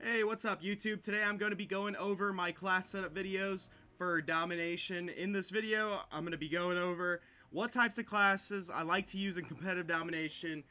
Hey, what's up YouTube? Today I'm going to be going over my class setup videos for Domination. In this video, I'm going to be going over what types of classes I like to use in competitive Domination,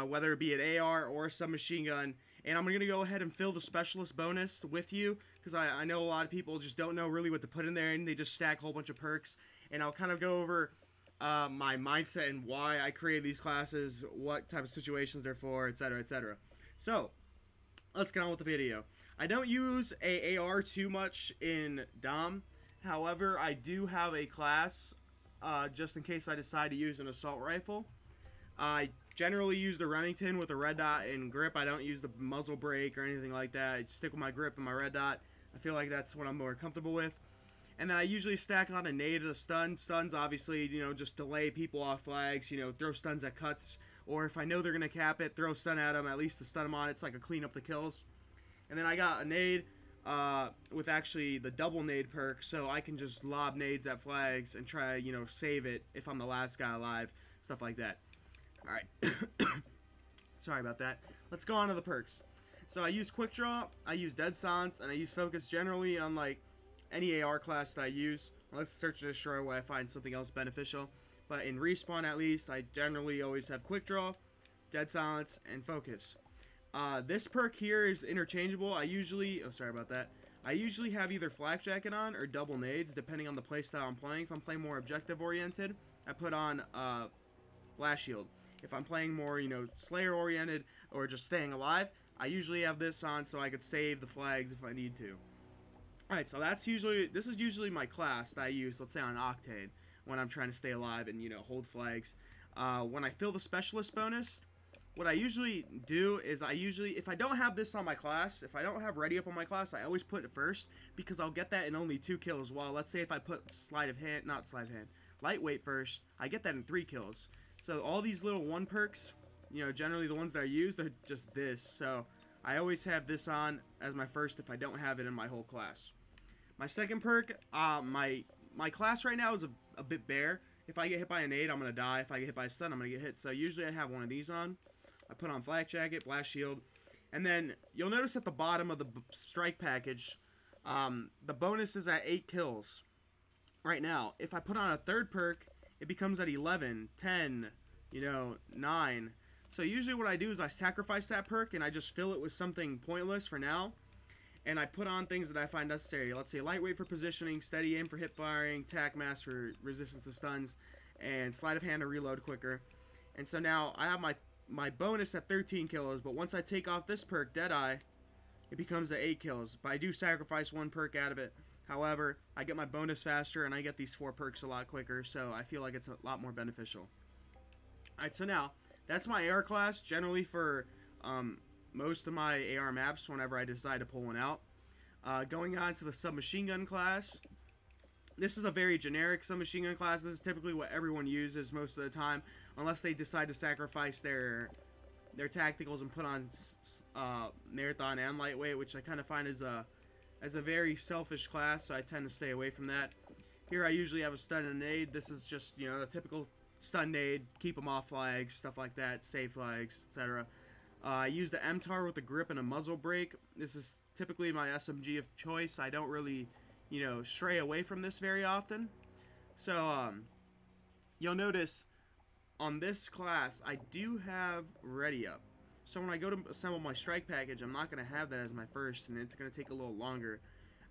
whether it be an AR or a submachine gun. And I'm going to go ahead and fill the specialist bonus with you, because I know a lot of people just don't know really what to put in there, and they just stack a whole bunch of perks. And I'll kind of go over my mindset and why I created these classes, what type of situations they're for, etc., etc. So, let's get on with the video. I don't use a AR too much in Dom. However, I do have a class just in case I decide to use an assault rifle. I generally use the Remington with a red dot and grip. I don't use the muzzle brake or anything like that. I stick with my grip and my red dot. I feel like that's what I'm more comfortable with. And then I usually stack on a nade and a stun. Stuns, obviously, just delay people off flags, throw stuns at cuts. Or if I know they're going to cap it, throw a stun at them, at least to stun them on it, so I can clean up the kills. And then I got a nade with actually the double nade perk, so I can just lob nades at flags and try, save it if I'm the last guy alive, stuff like that. Alright. Sorry about that. Let's go on to the perks. So I use quick draw, I use dead silence, and I use focus generally on like any AR class that I use. Let's search and destroy where I find something else beneficial. But in respawn, at least, I generally always have quick draw, dead silence, and focus. This perk here is interchangeable. I usually have either flak jacket on or double nades, depending on the playstyle I'm playing. If I'm playing more objective oriented, I put on blast shield. If I'm playing more, slayer oriented or just staying alive, I usually have this on so I could save the flags if I need to. Alright, so this is usually my class that I use, let's say on Octane, when I'm trying to stay alive and, hold flags. When I fill the specialist bonus, what I usually do is if I don't have this on my class, if I don't have ready up on my class, I always put it first, because I'll get that in only 2 kills. While, let's say if I put lightweight first, I get that in 3 kills. So all these little 1 perks, generally the ones that I use, they're just this. So I always have this on as my first if I don't have it in my whole class. My second perk, my class right now is a bit bare. If I get hit by a nade, I'm going to die. If I get hit by a stun, I'm going to get hit. So usually I have one of these on. I put on flak jacket, blast shield. And then you'll notice at the bottom of the strike package, the bonus is at 8 kills right now. If I put on a third perk, it becomes at 11, 10, 9. So usually what I do is I sacrifice that perk and I just fill it with something pointless for now. And I put on things that I find necessary. Let's say lightweight for positioning, steady aim for hip firing, tac mass for resistance to stuns, and sleight of hand to reload quicker. And so now I have my bonus at 13 kills, but once I take off this perk, Deadeye, it becomes at 8 kills. But I do sacrifice 1 perk out of it. However, I get my bonus faster, and I get these 4 perks a lot quicker, so I feel like it's a lot more beneficial. Alright, so now, that's my AR class, generally for most of my AR maps whenever I decide to pull one out. Going on to the submachine gun class. This is a very generic submachine gun class. This is typically what everyone uses most of the time, unless they decide to sacrifice their tacticals and put on marathon and lightweight, which I kind of find as a very selfish class, so I tend to stay away from that. Here I usually have a stun and a nade. This is just, a typical stun nade, keep them off flags, stuff like that, save flags, etc. I use the MTAR with the grip and a muzzle brake. This is typically my SMG of choice. I don't really, stray away from this very often. So, you'll notice on this class, I do have ready up. So when I go to assemble my strike package, I'm not going to have that as my first, and it's going to take a little longer.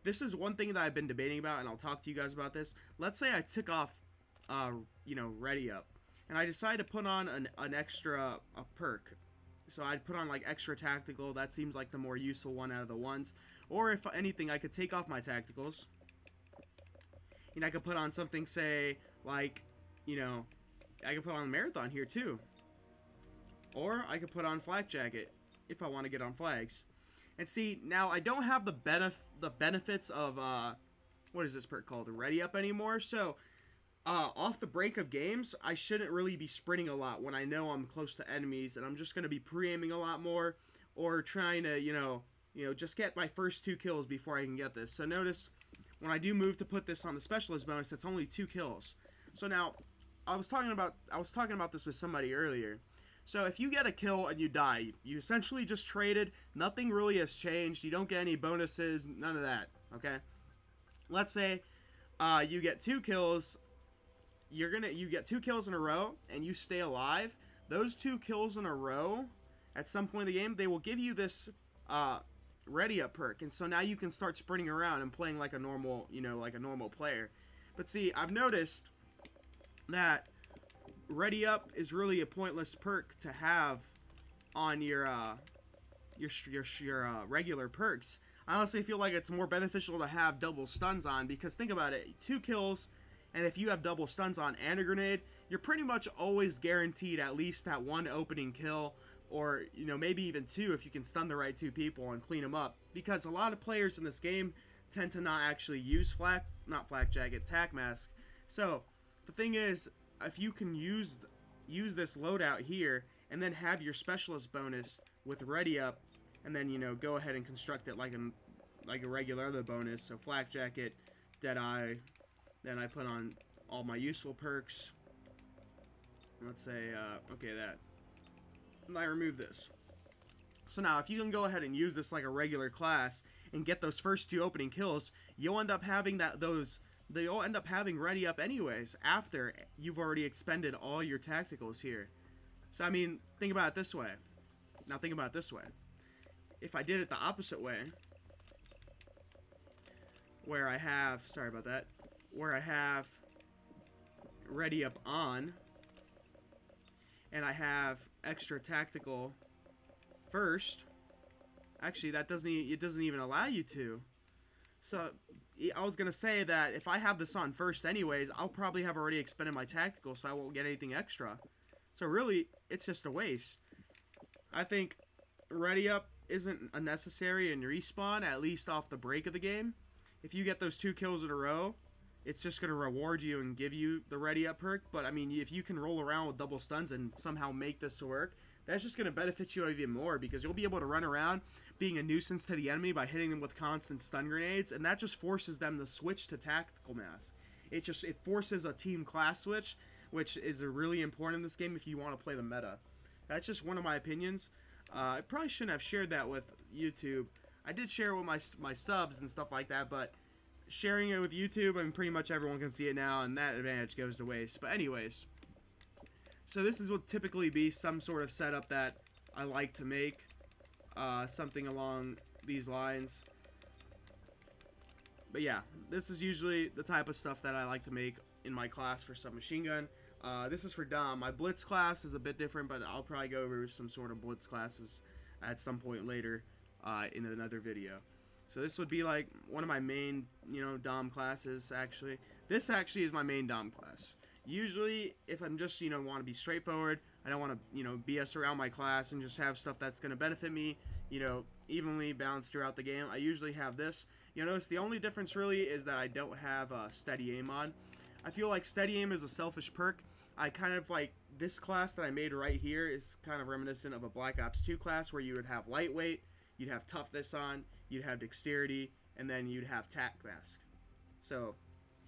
This is one thing that I've been debating about, and I'll talk to you guys about this. Let's say I took off, ready up, and I decide to put on an extra perk. So I'd put on like extra tactical. That seems like the more useful one out of the ones. Or if anything, I could take off my tacticals. I could put on something, say, like, I could put on marathon here too. Or I could put on flak jacket if I want to get on flags. And see, now I don't have the benefits of what is this perk called? The ready up anymore. So off the break of games, I shouldn't really be sprinting a lot when I know I'm close to enemies, and I'm just going to be pre-aiming a lot more, or trying to, just get my first 2 kills before I can get this. So notice, when I do move to put this on the specialist bonus, it's only 2 kills. So now, I was talking about this with somebody earlier. So if you get a kill and you die, you essentially just traded. Nothing really has changed. You don't get any bonuses, none of that, okay? Let's say you get 2 kills. You get 2 kills in a row and you stay alive. Those 2 kills in a row, at some point in the game, they will give you this ready up perk, and so now you can start sprinting around and playing like a normal, like a normal player. But see, I've noticed that ready up is really a pointless perk to have on your regular perks. I honestly feel like it's more beneficial to have double stuns on, because think about it, 2 kills, and if you have double stuns on and a grenade, you're pretty much always guaranteed at least that 1 opening kill, or maybe even 2 if you can stun the right 2 people and clean them up, because a lot of players in this game tend to not actually use flak jacket, tac mask. So the thing is, if you can use this loadout here and then have your specialist bonus with ready up, and then go ahead and construct it like a regular other bonus, so flak jacket, deadeye, then I put on all my useful perks. Let's say okay, that. And I remove this. So now if you can go ahead and use this like a regular class and get those first 2 opening kills, you'll end up having they'll end up having ready up anyways after you've already expended all your tacticals here. So I mean, think about it this way. Now think about it this way. If I did it the opposite way, where I have, where I have ready up on, and I have extra tactical first. Actually, it doesn't even allow you to. So I was gonna say that if I have this on first anyways, I'll probably have already expended my tactical, so I won't get anything extra. So really, it's just a waste. I think ready up isn't a necessary in respawn, at least off the break of the game. If you get those 2 kills in a row, it's just going to reward you and give you the ready up perk. But I mean, if you can roll around with double stuns and somehow make this to work, that's just going to benefit you even more, because you'll be able to run around being a nuisance to the enemy by hitting them with constant stun grenades, and that just forces them to switch to tactical mask. It forces a team class switch, which is really important in this game if you want to play the meta. That's just one of my opinions. I probably shouldn't have shared that with YouTube. I did share it with my subs and stuff like that, but sharing it with YouTube, and pretty much everyone can see it now, and that advantage goes to waste. But anyways, so this is what typically be some sort of setup that I like to make, something along these lines. But yeah, this is usually the type of stuff that I like to make in my class for submachine gun. This is for Dom. My Blitz class is a bit different, but I'll probably go over some sort of Blitz classes at some point later in another video. So this would be like one of my main, Dom classes, actually. This actually is my main Dom class. Usually, if I'm just, want to be straightforward, I don't want to, BS around my class and just have stuff that's going to benefit me, evenly balanced throughout the game, I usually have this. Notice the only difference really is that I don't have steady aim on. I feel like steady aim is a selfish perk. I kind of like this class that I made right here is kind of reminiscent of a Black Ops 2 class, where you would have lightweight, you'd have toughness on, you'd have dexterity, and then you'd have tac mask. So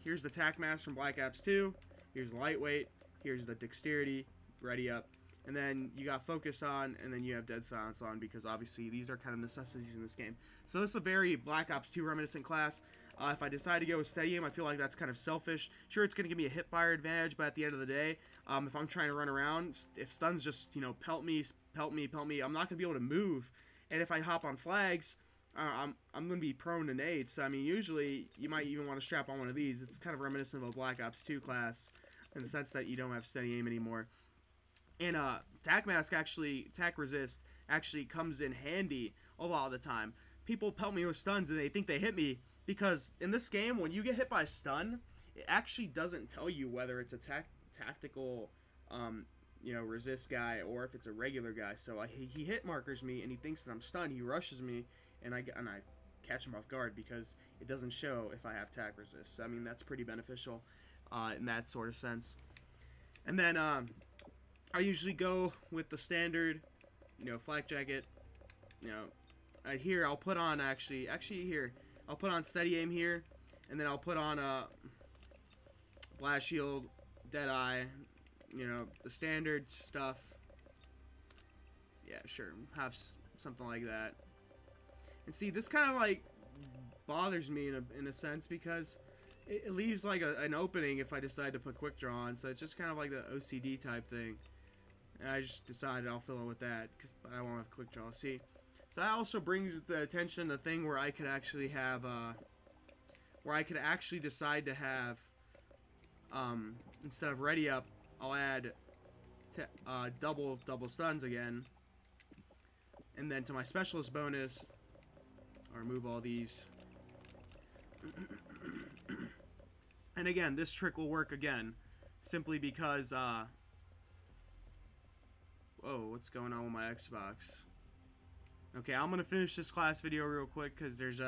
here's the tac mask from Black Ops 2, here's lightweight, here's the dexterity, ready up, and then you got focus on, and then you have dead silence on, because obviously these are kind of necessities in this game. So this is a very Black Ops 2 reminiscent class. If I decide to go with steady aim, I feel like that's kind of selfish. Sure, it's going to give me a hip fire advantage, but at the end of the day, if I'm trying to run around, if stuns just, pelt me, I'm not going to be able to move. And if I hop on flags, I'm going to be prone to nades. So, I mean, usually, you might even want to strap on one of these. It's kind of reminiscent of a Black Ops 2 class, in the sense that you don't have steady aim anymore. And tac mask tac resist actually comes in handy a lot of the time. People pelt me with stuns and they think they hit me, because in this game, when you get hit by a stun, it actually doesn't tell you whether it's a tactical, resist guy, or if it's a regular guy. So he hit markers me, and he thinks that I'm stunned. He rushes me, and I catch him off guard, because it doesn't show if I have tac resist. So, I mean, that's pretty beneficial in that sort of sense. And then I usually go with the standard, flak jacket. Here I'll put on here. I'll put on steady aim here, and then I'll put on blast shield, deadeye, the standard stuff. Yeah, sure. Have something like that. And see, this kind of like bothers me in a sense because it leaves like an opening if I decide to put quick draw on. So it's just kind of like the OCD type thing. And I just decided I'll fill it with that because I won't have quick draw. See, so that also brings the attention the thing where I could actually have where I could actually decide to have instead of ready up, I'll add double stuns again. And then to my specialist bonus, I'll remove all these. And again, this trick will work again, simply because, whoa, what's going on with my Xbox? Okay, I'm gonna finish this class video real quick because there's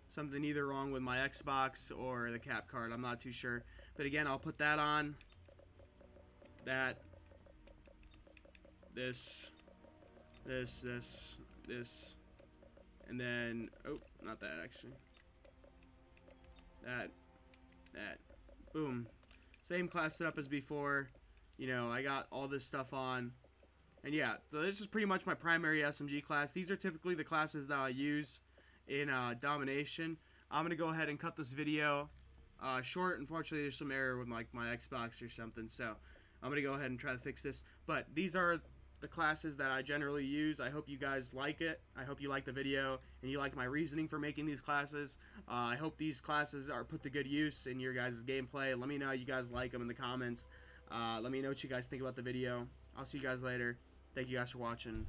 something either wrong with my Xbox or the cap card. I'm not too sure. But again, I'll put that on. That. This. And then, oh, not that actually. That. Boom. Same class setup as before. You know, I got all this stuff on. And yeah, so this is pretty much my primary SMG class. These are typically the classes that I use in Domination. I'm going to go ahead and cut this video short. Unfortunately, there's some error with like my Xbox or something. So I'm going to go ahead and try to fix this. But these are the classes that I generally use. I hope you guys like it. I hope you like the video and you like my reasoning for making these classes. I hope these classes are put to good use in your guys' gameplay. Let me know how you guys like them in the comments. Let me know what you guys think about the video. I'll see you guys later. Thank you guys for watching.